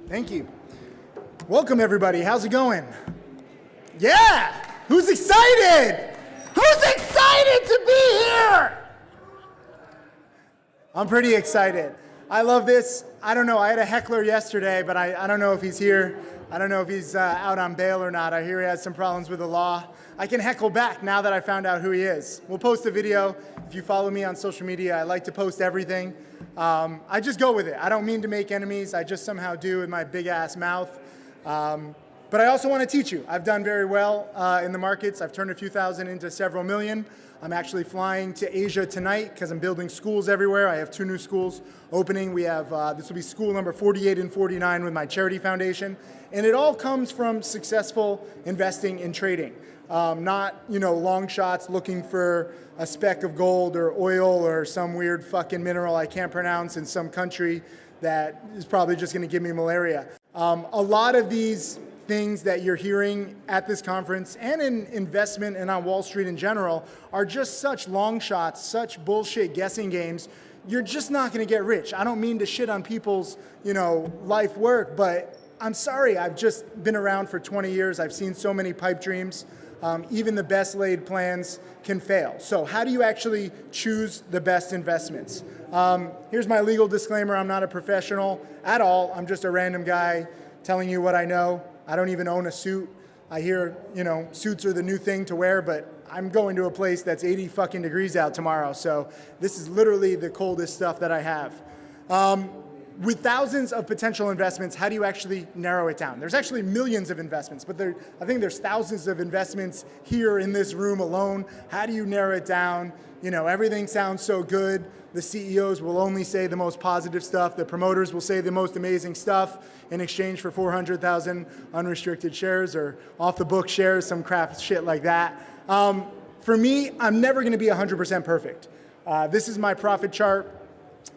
Thank you. Welcome, everybody. How's it going? Yeah! Who's excited? Who's excited to be here? I'm pretty excited. I love this. I don't know. I had a heckler yesterday, but I don't know if he's here. I don't know if he's out on bail or not. I hear he has some problems with the law. I can heckle back now that I found out who he is. We'll post a video. If you follow me on social media, I like to post everything. I just go with it. I don't mean to make enemies. I just somehow do with my big ass mouth. But I also want to teach you. I've done very well in the markets. I've turned a few thousand into several million. I'm actually flying to Asia tonight because I'm building schools everywhere. I have 2 new schools opening. We have, this will be school number 48 and 49 with my charity foundation. And it all comes from successful investing in trading. Not, long shots looking for a speck of gold or oil or some weird fucking mineral I can't pronounce in some country that is probably just going to give me malaria. A lot of these things that you're hearing at this conference and in investment and on Wall Street in general are just such long shots, such bullshit guessing games. You're just not going to get rich. I don't mean to shit on people's, life work, but I'm sorry. I've just been around for 20 years. I've seen so many pipe dreams. Even the best laid plans can fail. So how do you actually choose the best investments? Here's my legal disclaimer. I'm not a professional at all. I'm just a random guy telling you what I know. I don't even own a suit. I hear, suits are the new thing to wear, but I'm going to a place that's 80 fucking degrees out tomorrow. So this is literally the coldest stuff that I have. With thousands of potential investments, how do you actually narrow it down? There's actually millions of investments, but I think there's thousands of investments here in this room alone. How do you narrow it down? Everything sounds so good. The CEOs will only say the most positive stuff. The promoters will say the most amazing stuff in exchange for 400,000 unrestricted shares or off-the-book shares, some crap shit like that. For me, I'm never going to be 100% perfect. This is my profit chart.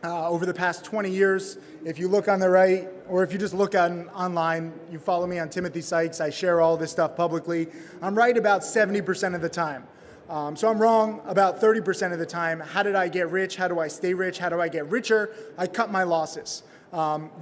Over the past 20 years, if you look on the right, or if you just look online, you follow me on Timothy Sykes, I share all this stuff publicly. I'm right about 70% of the time. So I'm wrong about 30% of the time. How did I get rich? How do I stay rich? How do I get richer? I cut my losses.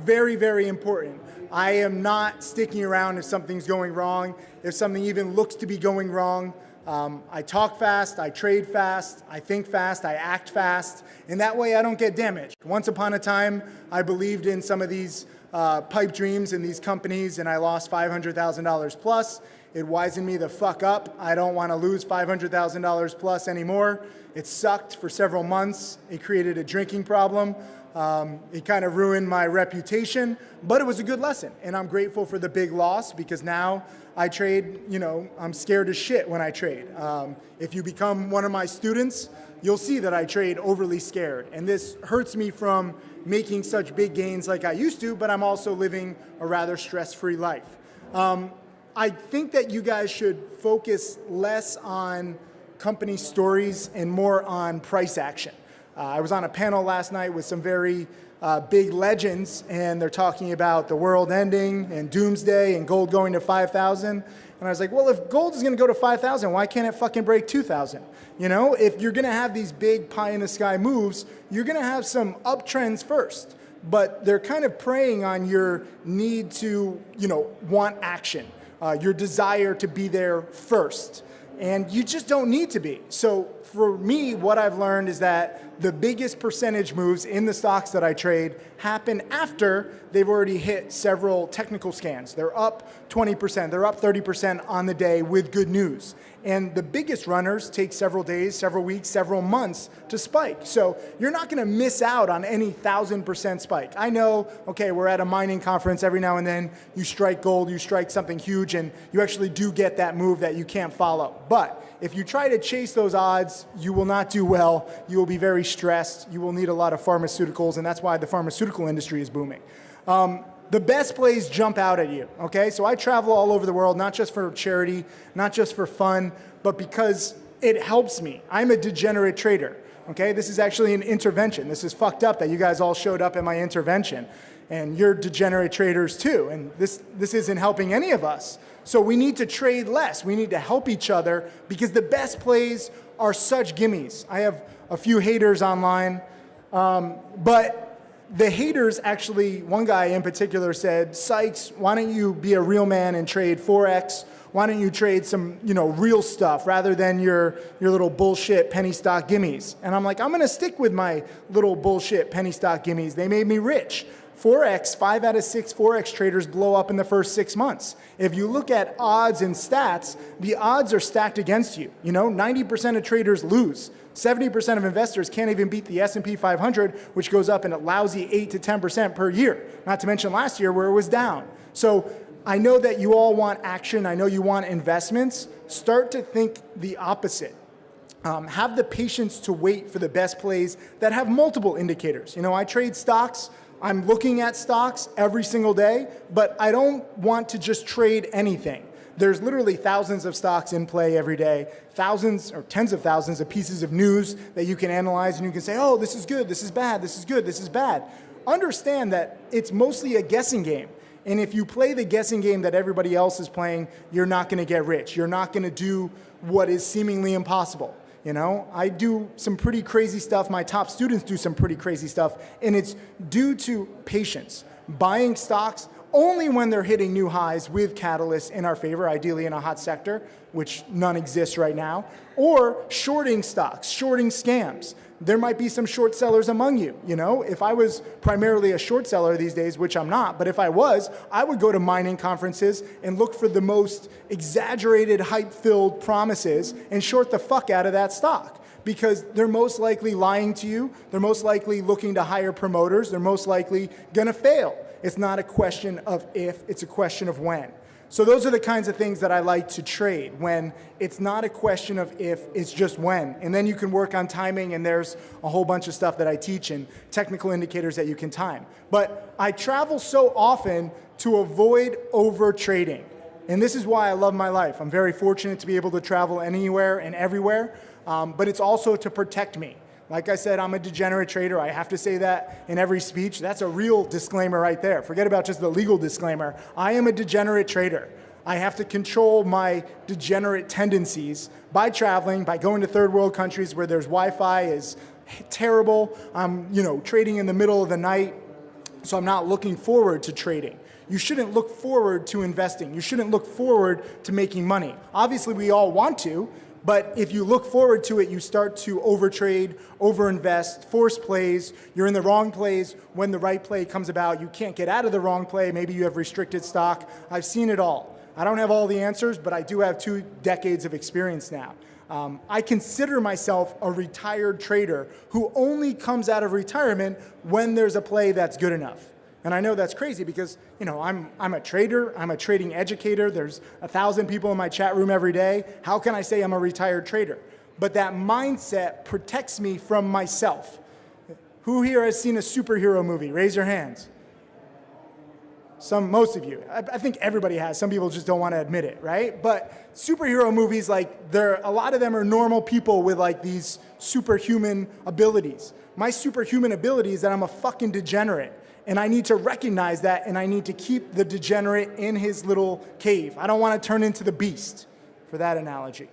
Very, very important. I am not sticking around if something's going wrong, if something even looks to be going wrong. I talk fast, I trade fast, I think fast, I act fast, and that way I don't get damaged. Once upon a time, I believed in some of these pipe dreams in these companies, and I lost $500,000 plus. It wisened me the fuck up. I don't want to lose $500,000 plus anymore. It sucked for several months. It created a drinking problem. It kind of ruined my reputation, but it was a good lesson. And I'm grateful for the big loss because now I trade, I'm scared as shit when I trade. If you become one of my students, you'll see that I trade overly scared. And this hurts me from making such big gains like I used to, but I'm also living a rather stress-free life. I think that you guys should focus less on company stories and more on price action. I was on a panel last night with some very big legends, and they're talking about the world ending and doomsday and gold going to 5,000. And I was like, well, if gold is going to go to 5,000, why can't it fucking break 2,000? If you're going to have these big pie in the sky moves, you're going to have some uptrends first. But they're kind of preying on your need to, want action, your desire to be there first. And you just don't need to be. So for me, what I've learned is that the biggest percentage moves in the stocks that I trade happen after they've already hit several technical scans. They're up 20%, they're up 30% on the day with good news. And the biggest runners take several days, several weeks, several months to spike. So you're not going to miss out on any 1,000% spike. I know, okay, we're at a mining conference every now and then. You strike gold, you strike something huge, and you actually do get that move that you can't follow. But if you try to chase those odds, you will not do well. You will be very stressed. You will need a lot of pharmaceuticals, and that's why the pharmaceutical industry is booming. The best plays jump out at you, okay? So I travel all over the world, not just for charity, not just for fun, but because it helps me. I'm a degenerate trader, okay? This is actually an intervention. This is fucked up that you guys all showed up at my intervention, and you're degenerate traders too, and this isn't helping any of us. So we need to trade less. We need to help each other because the best plays are such gimmies. I have a few haters online, but The haters actually, one guy in particular said, Sykes, why don't you be a real man and trade Forex? Why don't you trade some, real stuff rather than your little bullshit penny stock gimmies? And I'm like, I'm gonna stick with my little bullshit penny stock gimmies. They made me rich. Forex, 5 out of 6 Forex traders blow up in the first 6 months. If you look at odds and stats, the odds are stacked against you. 90% of traders lose. 70% of investors can't even beat the S&P 500, which goes up in a lousy 8 to 10% per year. Not to mention last year where it was down. So I know that you all want action. I know you want investments. Start to think the opposite. Have the patience to wait for the best plays that have multiple indicators. I trade stocks. I'm looking at stocks every single day, but I don't want to just trade anything. There's literally thousands of stocks in play every day, thousands or tens of thousands of pieces of news that you can analyze, and you can say, oh, this is good, this is bad, this is good, this is bad. Understand that it's mostly a guessing game. And if you play the guessing game that everybody else is playing, you're not gonna get rich. You're not gonna do what is seemingly impossible. I do some pretty crazy stuff. My top students do some pretty crazy stuff, and it's due to patience. Buying stocks only when they're hitting new highs with catalysts in our favor, ideally in a hot sector, which none exists right now, or shorting stocks, shorting scams. There might be some short sellers among you. If I was primarily a short seller these days, which I'm not, but if I was, I would go to mining conferences and look for the most exaggerated, hype-filled promises and short the fuck out of that stock. Because they're most likely lying to you, they're most likely looking to hire promoters, they're most likely gonna fail. It's not a question of if, it's a question of when. So those are the kinds of things that I like to trade, when it's not a question of if, it's just when. And then you can work on timing, and there's a whole bunch of stuff that I teach and technical indicators that you can time. But I travel so often to avoid over trading. And this is why I love my life. I'm very fortunate to be able to travel anywhere and everywhere, but it's also to protect me. Like I said, I'm a degenerate trader. I have to say that in every speech. That's a real disclaimer right there. Forget about just the legal disclaimer. I am a degenerate trader. I have to control my degenerate tendencies by traveling, by going to third world countries where there's Wi-Fi is terrible. I'm, trading in the middle of the night, so I'm not looking forward to trading. You shouldn't look forward to investing. You shouldn't look forward to making money. Obviously, we all want to, but if you look forward to it, you start to overtrade, overinvest, force plays. You're in the wrong plays when the right play comes about. You can't get out of the wrong play. Maybe you have restricted stock. I've seen it all. I don't have all the answers, but I do have 2 decades of experience now. I consider myself a retired trader who only comes out of retirement when there's a play that's good enough. And I know that's crazy because, I'm a trader, I'm a trading educator, there's 1,000 people in my chat room every day. How can I say I'm a retired trader? But that mindset protects me from myself. Who here has seen a superhero movie? Raise your hands. Most of you. I think everybody has. Some people just don't want to admit it, right? But superhero movies, a lot of them are normal people with these superhuman abilities. My superhuman ability is that I'm a fucking degenerate. And I need to recognize that, and I need to keep the degenerate in his little cave. I don't want to turn into the beast, for that analogy.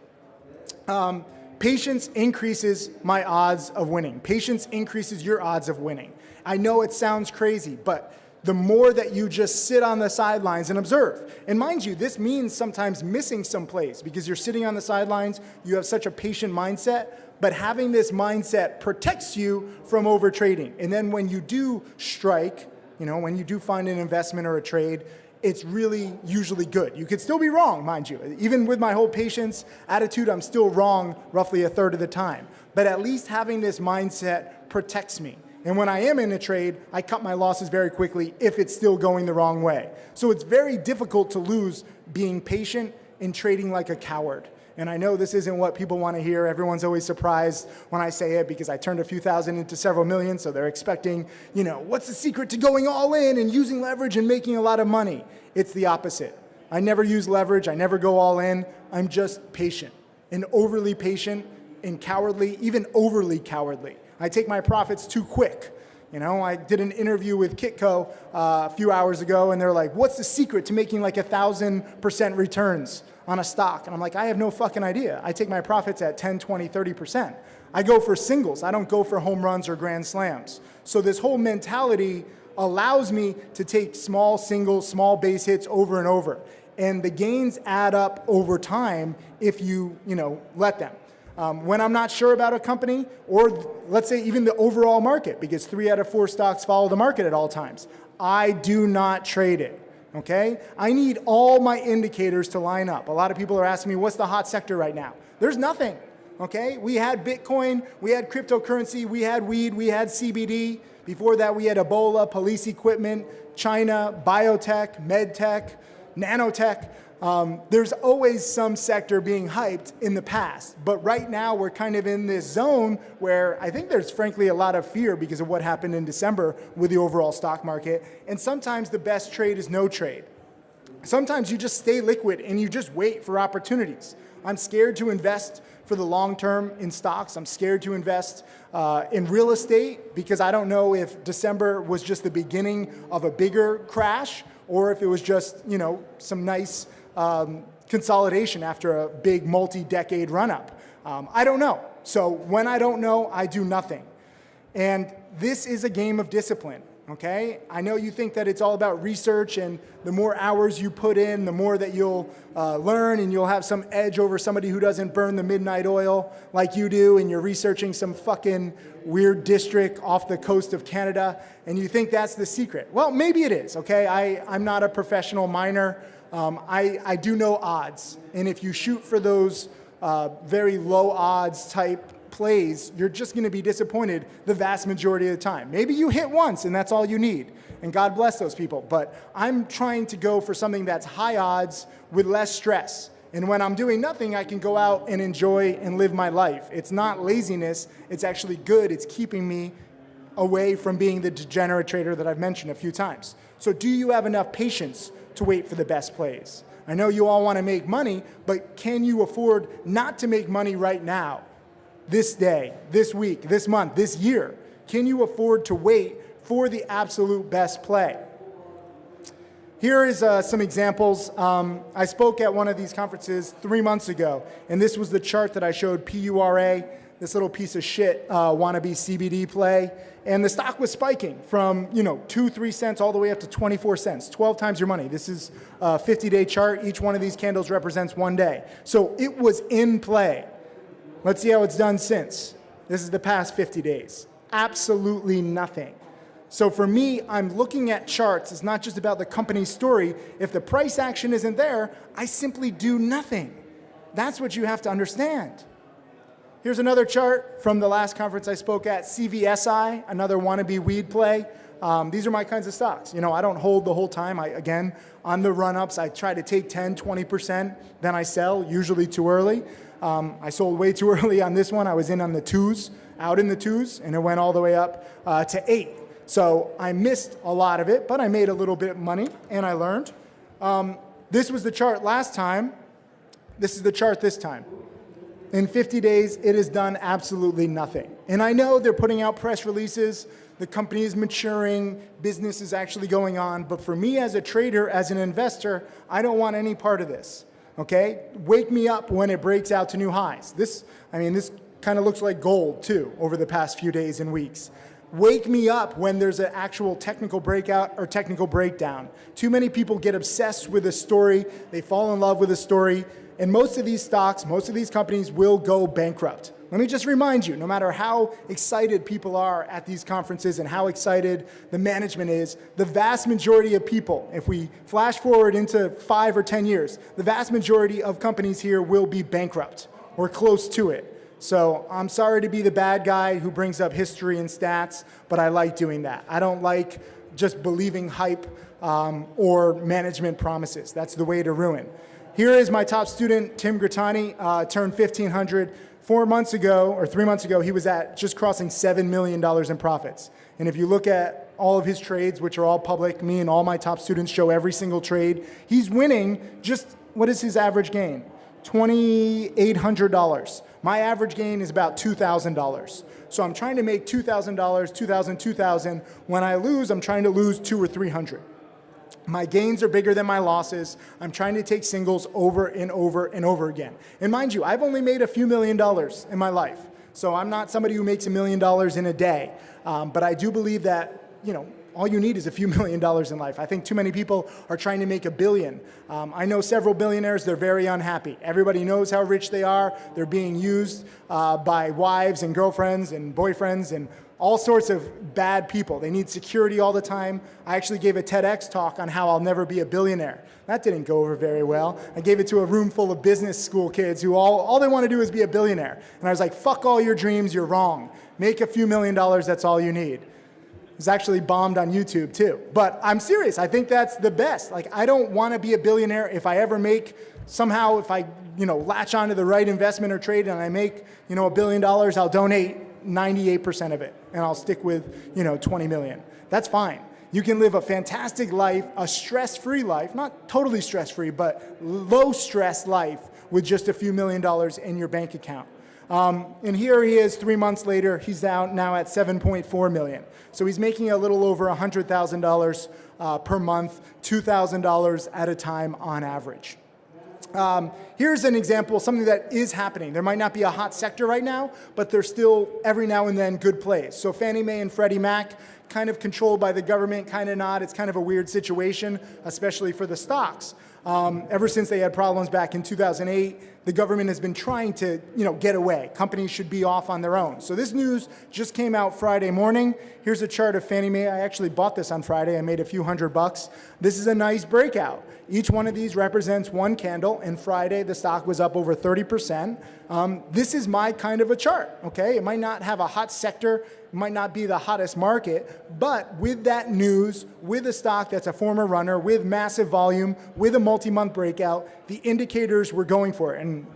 Patience increases my odds of winning. Patience increases your odds of winning. I know it sounds crazy, but the more that you just sit on the sidelines and observe. And mind you, this means sometimes missing some plays because you're sitting on the sidelines, you have such a patient mindset, but having this mindset protects you from overtrading. And then when you do strike, when you do find an investment or a trade, it's really usually good. You could still be wrong, mind you. Even with my whole patience attitude, I'm still wrong roughly a third of the time. But at least having this mindset protects me. And when I am in a trade, I cut my losses very quickly if it's still going the wrong way. So it's very difficult to lose being patient and trading like a coward. And I know this isn't what people want to hear. Everyone's always surprised when I say it because I turned a few thousand into several million, so they're expecting, what's the secret to going all in and using leverage and making a lot of money? It's the opposite. I never use leverage. I never go all in. I'm just patient and overly patient and cowardly, even overly cowardly. I take my profits too quick. You know, I did an interview with Kitco a few hours ago, and they're like, what's the secret to making like 1,000% returns on a stock? And I'm like, I have no fucking idea. I take my profits at 10, 20, 30%. I go for singles. I don't go for home runs or grand slams. So this whole mentality allows me to take small singles, small base hits over and over. And the gains add up over time if you let them. When I'm not sure about a company, or let's say even the overall market, because 3 out of 4 stocks follow the market at all times, I do not trade it, okay? I need all my indicators to line up. A lot of people are asking me, what's the hot sector right now? There's nothing, okay? We had Bitcoin, we had cryptocurrency, we had weed, we had CBD. Before that, we had Ebola, police equipment, China, biotech, medtech, nanotech. There's always some sector being hyped in the past, but right now we're kind of in this zone where I think there's frankly a lot of fear because of what happened in December with the overall stock market, and sometimes the best trade is no trade. Sometimes you just stay liquid and you just wait for opportunities. I'm scared to invest for the long term in stocks. I'm scared to invest in real estate because I don't know if December was just the beginning of a bigger crash or if it was just, some nice consolidation after a big multi-decade run-up. I don't know. So when I don't know, I do nothing. And this is a game of discipline, okay? I know you think that it's all about research, and the more hours you put in, the more that you'll learn, and you'll have some edge over somebody who doesn't burn the midnight oil like you do, and you're researching some fucking weird district off the coast of Canada, and you think that's the secret. Well, maybe it is, okay? I'm not a professional miner. I do know odds, and if you shoot for those very low odds type plays, you're just going to be disappointed the vast majority of the time. Maybe you hit once and that's all you need, and God bless those people, but I'm trying to go for something that's high odds with less stress. And when I'm doing nothing, I can go out and enjoy and live my life. It's not laziness, it's actually good. It's keeping me away from being the degenerate trader that I've mentioned a few times. So do you have enough patience to wait for the best plays? I know you all want to make money, but can you afford not to make money right now? This day, this week, this month, this year? Can you afford to wait for the absolute best play? Here is some examples. I spoke at one of these conferences 3 months ago, and this was the chart that I showed, PURA, this little piece of shit wannabe CBD play. And the stock was spiking from 2-3 cents all the way up to 24 cents, 12 times your money. This is a 50-day chart. Each one of these candles represents 1 day. So it was in play. Let's see how it's done since. This is the past 50 days. Absolutely nothing. So for me, I'm looking at charts. It's not just about the company's story. If the price action isn't there, I simply do nothing. That's what you have to understand. Here's another chart from the last conference I spoke at, CVSI, another wannabe weed play. These are my kinds of stocks. I don't hold the whole time. Again, on the run-ups, I try to take 10, 20%, then I sell, usually too early. I sold way too early on this one. I was in on the 2s, out in the 2s, and it went all the way up to 8. So I missed a lot of it, but I made a little bit of money, and I learned. This was the chart last time. This is the chart this time. In 50 days, it has done absolutely nothing. And I know they're putting out press releases, the company is maturing, business is actually going on, but for me as a trader, as an investor, I don't want any part of this, okay? Wake me up when it breaks out to new highs. This kind of looks like gold too over the past few days and weeks. Wake me up when there's an actual technical breakout or technical breakdown. Too many people get obsessed with a story, they fall in love with a story, and most of these stocks, most of these companies will go bankrupt. Let me just remind you, no matter how excited people are at these conferences and how excited the management is, the vast majority of people, if we flash forward into 5 or 10 years, the vast majority of companies here will be bankrupt or close to it. So I'm sorry to be the bad guy who brings up history and stats, but I like doing that. I don't like just believing hype or management promises. That's the way to ruin. Here is my top student, Tim Grittani, turned 1,500. 4 months ago, or 3 months ago, he was at just crossing $7 million in profits. And if you look at all of his trades, which are all public, me and all my top students show every single trade, he's winning just, what is his average gain? $2,800. My average gain is about $2,000. So I'm trying to make $2,000, $2,000, $2,000. When I lose, I'm trying to lose $200 or $300. My gains are bigger than my losses. I'm trying to take singles over and over and over again. And mind you, I've only made a few $1,000,000 in my life. So I'm not somebody who makes $1 million in a day. But I do believe that, all you need is a few $1,000,000 in life. I think too many people are trying to make $1 billion. I know several billionaires, they're very unhappy. Everybody knows how rich they are. They're being used by wives and girlfriends and boyfriends and all sorts of bad people. They need security all the time. I actually gave a TEDx talk on how I'll never be a billionaire. That didn't go over very well. I gave it to a room full of business school kids who all they want to do is be a billionaire. And I was like, fuck all your dreams, you're wrong. Make a few $1,000,000, that's all you need. It's actually bombed on YouTube too. But I'm serious, I think that's the best. Like, I don't want to be a billionaire. If I ever make, somehow, if I, latch onto the right investment or trade and I make, $1 billion, I'll donate 98% of it. And I'll stick with, 20 million. That's fine. You can live a fantastic life, a stress-free life, not totally stress-free, but low-stress life with just a few $1,000,000 in your bank account. And here he is 3 months later, he's now at 7.4 million. So he's making a little over $100,000 per month, $2,000 at a time on average. Here's an example, something that is happening. There might not be a hot sector right now, but there's still every now and then good plays. So Fannie Mae and Freddie Mac, kind of controlled by the government, kind of not. It's kind of a weird situation, especially for the stocks. Ever since they had problems back in 2008, the government has been trying to, get away. Companies should be off on their own. So this news just came out Friday morning. Here's a chart of Fannie Mae. I actually bought this on Friday. I made a few $100. This is a nice breakout. Each one of these represents one candle, and Friday the stock was up over 30%. This is my kind of a chart, okay? It might not have a hot sector, it might not be the hottest market, but with that news, with a stock that's a former runner, with massive volume, with a multi-month breakout, the indicators were going for it. And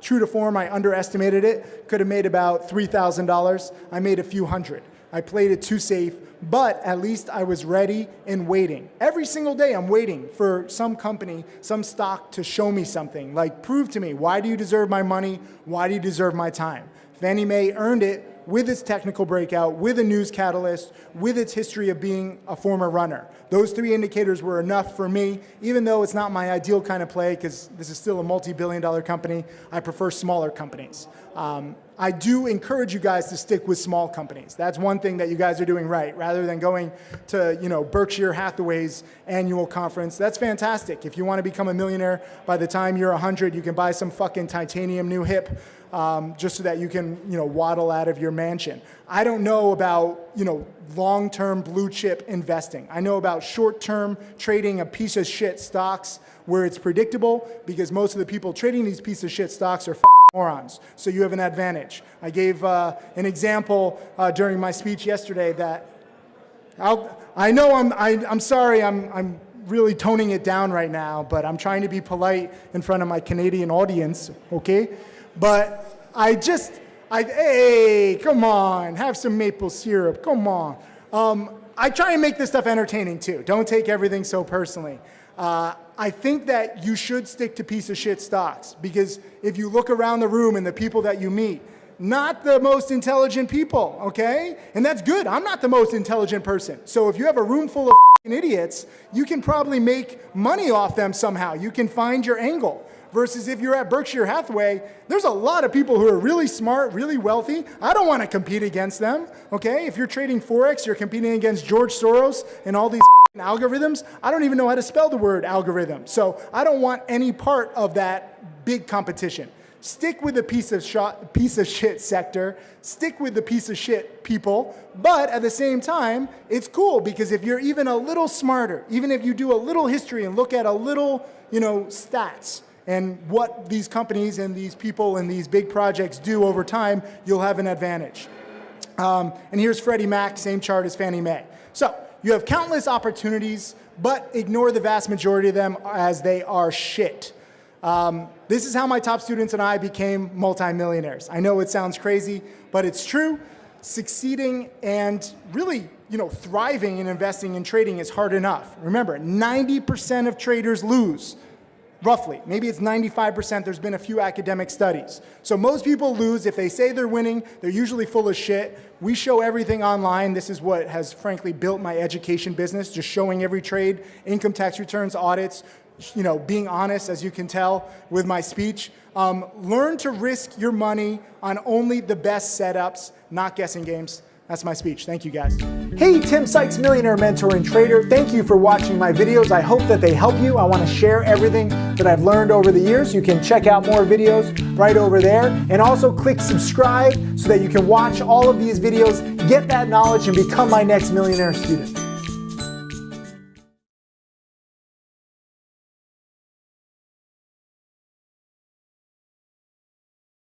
true to form, I underestimated it. Could have made about $3,000. I made a few hundred. I played it too safe, but at least I was ready and waiting. Every single day I'm waiting for some company, some stock to show me something. Like, prove to me, why do you deserve my money? Why do you deserve my time? Fannie Mae earned it with its technical breakout, with a news catalyst, with its history of being a former runner. Those three indicators were enough for me, even though it's not my ideal kind of play, because this is still a multi-billion-dollar company. I prefer smaller companies. I do encourage you guys to stick with small companies. That's one thing that you guys are doing right. Rather than going to Berkshire Hathaway's annual conference, that's fantastic. If you want to become a millionaire by the time you're 100, you can buy some fucking titanium new hip just so that you can waddle out of your mansion. I don't know about long-term blue chip investing. I know about short-term trading a piece of shit stocks where it's predictable, because most of the people trading these piece of shit stocks are morons. So you have an advantage. I gave an example during my speech yesterday that I'm sorry, I'm really toning it down right now, but I'm trying to be polite in front of my Canadian audience, okay? But hey, come on, have some maple syrup, come on. I try and make this stuff entertaining too. Don't take everything so personally. I think that you should stick to piece of shit stocks, because if you look around the room and the people that you meet, not the most intelligent people, okay? And that's good. I'm not the most intelligent person. So if you have a room full of idiots, you can probably make money off them somehow. You can find your angle. Versus if you're at Berkshire Hathaway, there's a lot of people who are really smart, really wealthy. I don't want to compete against them, okay? If you're trading Forex, you're competing against George Soros and all these algorithms. I don't even know how to spell the word algorithm. So I don't want any part of that big competition. Stick with the piece of shit sector, stick with the piece of shit people, but at the same time, it's cool, because if you're even a little smarter, even if you do a little history and look at a little, stats, and what these companies and these people and these big projects do over time, you'll have an advantage. And here's Freddie Mac, same chart as Fannie Mae. So you have countless opportunities, but ignore the vast majority of them as they are shit. This is how my top students and I became multimillionaires. I know it sounds crazy, but it's true. Succeeding and really, thriving in investing and trading is hard enough. Remember, 90% of traders lose. Roughly. Maybe it's 95%. There's been a few academic studies. So most people lose. If they say they're winning, they're usually full of shit. We show everything online. This is what has frankly built my education business, just showing every trade, income tax returns, audits, being honest, as you can tell with my speech. Learn to risk your money on only the best setups, not guessing games. That's my speech. Thank you, guys. Hey, Tim Sykes, Millionaire Mentor and Trader. Thank you for watching my videos. I hope that they help you. I want to share everything that I've learned over the years. You can check out more videos right over there. And also click subscribe so that you can watch all of these videos, get that knowledge, and become my next millionaire student.